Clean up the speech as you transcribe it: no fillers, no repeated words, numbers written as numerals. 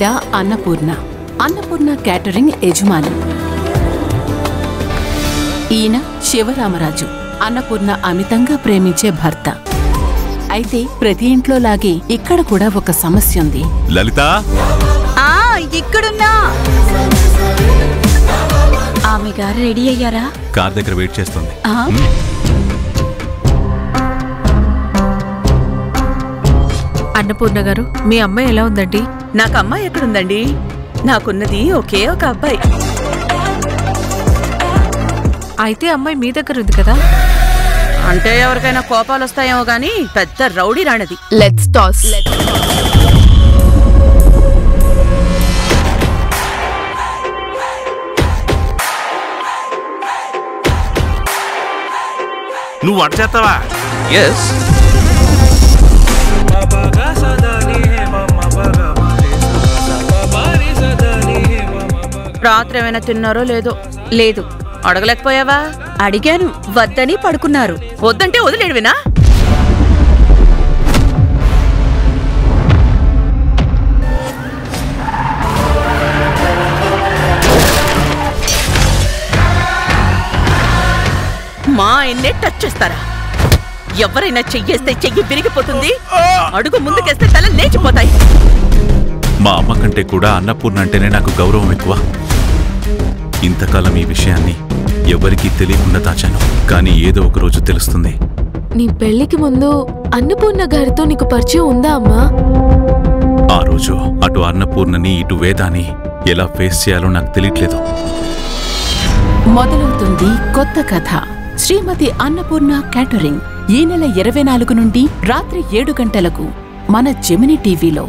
ఈవిడ అన్నపూర్ణ. అన్నపూర్ణ క్యాటరింగ్ యజమాని. ఈయన శివరామరాజు, అన్నపూర్ణ అమితంగా ప్రేమించే భర్త. అయితే ప్రతి ఇంట్లో లాగే ఇక్కడ కూడా ఒక సమస్య ఉంది. లలిత ఇక్కడున్నా. ఆమె గారు రెడీ అయ్యారా? కార్ దగ్గర వెయిట్ చేస్తుంది. అన్నపూర్ణ గారు, మీ అమ్మాయి ఎలా ఉందండి? నాకు అమ్మాయి ఎక్కడుందండి? నాకున్నది ఒకే ఒక అబ్బాయి. అయితే అమ్మాయి మీ దగ్గర ఉంది కదా? అంటే ఎవరికైనా కోపాలు వస్తాయేమో గాని పెద్ద రౌడీ రాణది. Let's toss. నువ్వు వంట చేస్తావా? ఎస్. రాత్రి ఏమైనా తిన్నారో లేదో? లేదు. అడగలేకపోయావా? అడిగాను, వద్దని పడుకున్నారు. వద్దంటే వదిలేడువినా? మా ఆయన్నే టచ్ చేస్తారా? ఎవరైనా చెయ్యేస్తే చెయ్యి విరిగిపోతుంది, అడుగు ముందుకేస్తే తల లేచిపోతాయి. మా అమ్మ కంటే కూడా అన్నపూర్ణ అంటేనే నాకు గౌరవం ఎక్కువ. ఇంతకాలం ఈ విషయాన్ని ఎవరికీ తెలియకుండా దాచాను, కానీ ఏదో ఒక రోజు తెలుస్తుంది. నీ పెళ్లికి ముందు అన్నపూర్ణ గారితో నీకు పరిచయం ఉందా అమ్మా? ఆ రోజు అటు అన్నపూర్ణని ఇటు వేదాని ఎలా ఫేస్ చేయాలో నాకు తెలియట్లేదు. మొదలవుతుంది కొత్త కథ. శ్రీమతి అన్నపూర్ణ క్యాటరింగ్ ఈ నెల 24 నుండి రాత్రి 7 గంటలకు మన జెమినీ టీవీలో.